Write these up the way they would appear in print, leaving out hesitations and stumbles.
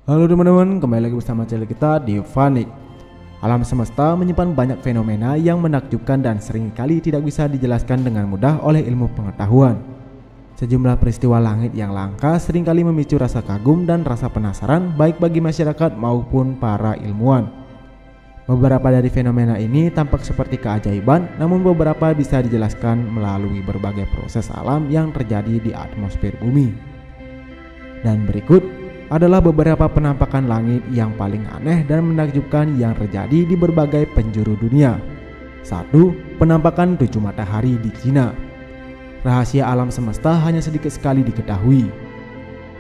Halo teman-teman, kembali lagi bersama channel kita di Vanik. Alam semesta menyimpan banyak fenomena yang menakjubkan dan seringkali tidak bisa dijelaskan dengan mudah oleh ilmu pengetahuan. Sejumlah peristiwa langit yang langka seringkali memicu rasa kagum dan rasa penasaran baik bagi masyarakat maupun para ilmuwan. Beberapa dari fenomena ini tampak seperti keajaiban, namun beberapa bisa dijelaskan melalui berbagai proses alam yang terjadi di atmosfer bumi. Dan berikut adalah beberapa penampakan langit yang paling aneh dan menakjubkan yang terjadi di berbagai penjuru dunia. 1. Penampakan 7 matahari di Cina. Rahasia alam semesta hanya sedikit sekali diketahui.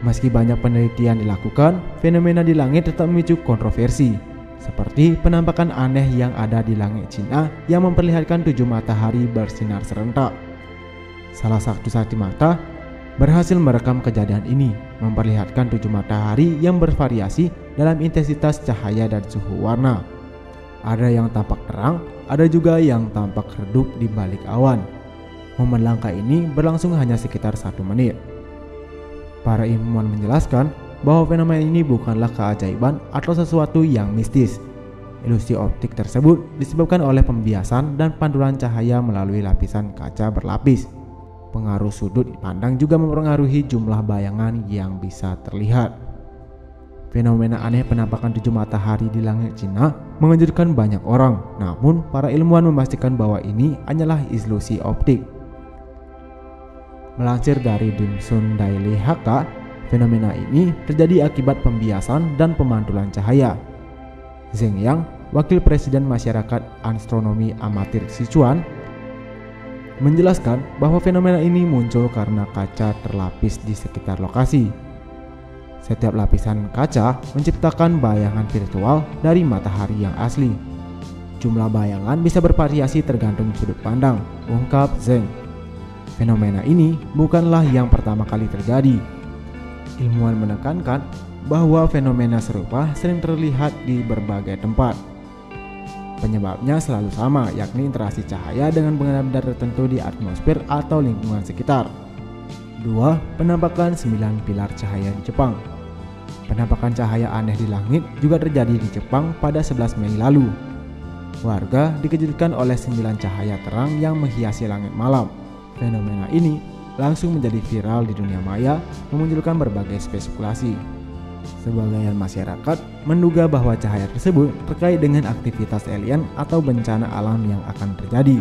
Meski banyak penelitian dilakukan, fenomena di langit tetap memicu kontroversi, seperti penampakan aneh yang ada di langit Cina yang memperlihatkan 7 matahari bersinar serentak. Salah satu sakti mata berhasil merekam kejadian ini, memperlihatkan 7 matahari yang bervariasi dalam intensitas cahaya dan suhu warna. Ada yang tampak terang, ada juga yang tampak redup di balik awan. Momen langka ini berlangsung hanya sekitar 1 menit. Para ilmuwan menjelaskan bahwa fenomena ini bukanlah keajaiban atau sesuatu yang mistis. Ilusi optik tersebut disebabkan oleh pembiasan dan pantulan cahaya melalui lapisan kaca berlapis. Pengaruh sudut pandang juga mempengaruhi jumlah bayangan yang bisa terlihat. Fenomena aneh penampakan 7 matahari di langit Cina mengejutkan banyak orang, namun para ilmuwan memastikan bahwa ini hanyalah ilusi optik. Melansir dari Dimsun Daily HK, fenomena ini terjadi akibat pembiasan dan pemantulan cahaya. Zheng Yang, wakil presiden masyarakat astronomi amatir Sichuan, menjelaskan bahwa fenomena ini muncul karena kaca terlapis di sekitar lokasi. Setiap lapisan kaca menciptakan bayangan virtual dari matahari yang asli. Jumlah bayangan bisa bervariasi tergantung sudut pandang, ungkap Zheng. Fenomena ini bukanlah yang pertama kali terjadi. Ilmuwan menekankan bahwa fenomena serupa sering terlihat di berbagai tempat. Penyebabnya selalu sama, yakni interaksi cahaya dengan benda-benda tertentu di atmosfer atau lingkungan sekitar. 2. Penampakan 9 pilar cahaya di Jepang. Penampakan cahaya aneh di langit juga terjadi di Jepang pada 11 Mei lalu. Warga dikejutkan oleh 9 cahaya terang yang menghiasi langit malam. Fenomena ini langsung menjadi viral di dunia maya, memunculkan berbagai spekulasi. Sebagian masyarakat menduga bahwa cahaya tersebut terkait dengan aktivitas alien atau bencana alam yang akan terjadi.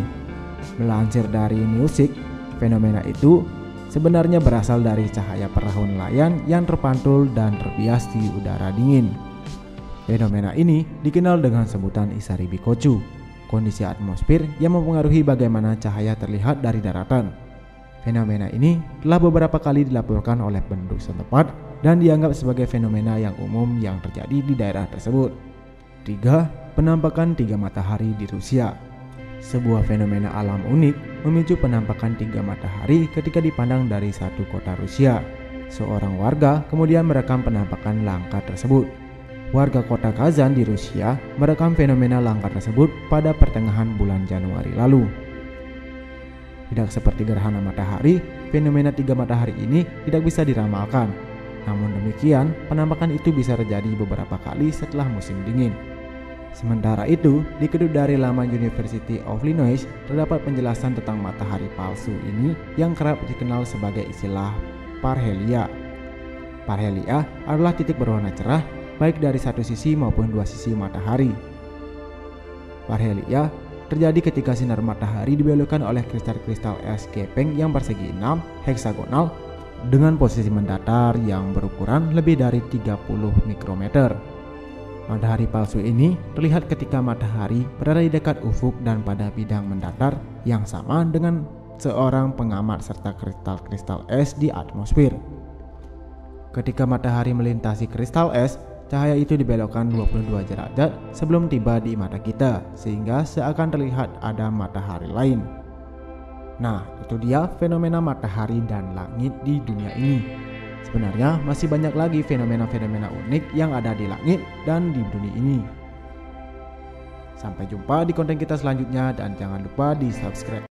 Melansir dari Newsweek, fenomena itu sebenarnya berasal dari cahaya perahu nelayan yang terpantul dan terbias di udara dingin. Fenomena ini dikenal dengan sebutan Isari Bikochu, kondisi atmosfer yang mempengaruhi bagaimana cahaya terlihat dari daratan. Fenomena ini telah beberapa kali dilaporkan oleh penduduk setempat dan dianggap sebagai fenomena yang umum yang terjadi di daerah tersebut. 3. Penampakan 3 matahari di Rusia. Sebuah fenomena alam unik memicu penampakan 3 matahari ketika dipandang dari satu kota Rusia. Seorang warga kemudian merekam penampakan langka tersebut. Warga kota Kazan di Rusia merekam fenomena langka tersebut pada pertengahan bulan Januari lalu. Tidak seperti gerhana matahari, fenomena 3 matahari ini tidak bisa diramalkan. Namun demikian, penampakan itu bisa terjadi beberapa kali setelah musim dingin. Sementara itu, dikutip dari laman University of Illinois, terdapat penjelasan tentang matahari palsu ini yang kerap dikenal sebagai istilah parhelia. Parhelia adalah titik berwarna cerah baik dari satu sisi maupun dua sisi matahari. Parhelia terjadi ketika sinar matahari dibelokkan oleh kristal-kristal es gepeng yang persegi 6 heksagonal dengan posisi mendatar yang berukuran lebih dari 30 mikrometer. Matahari palsu ini terlihat ketika matahari berada di dekat ufuk dan pada bidang mendatar yang sama dengan seorang pengamat serta kristal-kristal es di atmosfer. Ketika matahari melintasi kristal es, cahaya itu dibelokkan 22 derajat sebelum tiba di mata kita, sehingga seakan terlihat ada matahari lain. Nah, itu dia fenomena matahari dan langit di dunia ini. Sebenarnya masih banyak lagi fenomena-fenomena unik yang ada di langit dan di dunia ini. Sampai jumpa di konten kita selanjutnya dan jangan lupa di subscribe.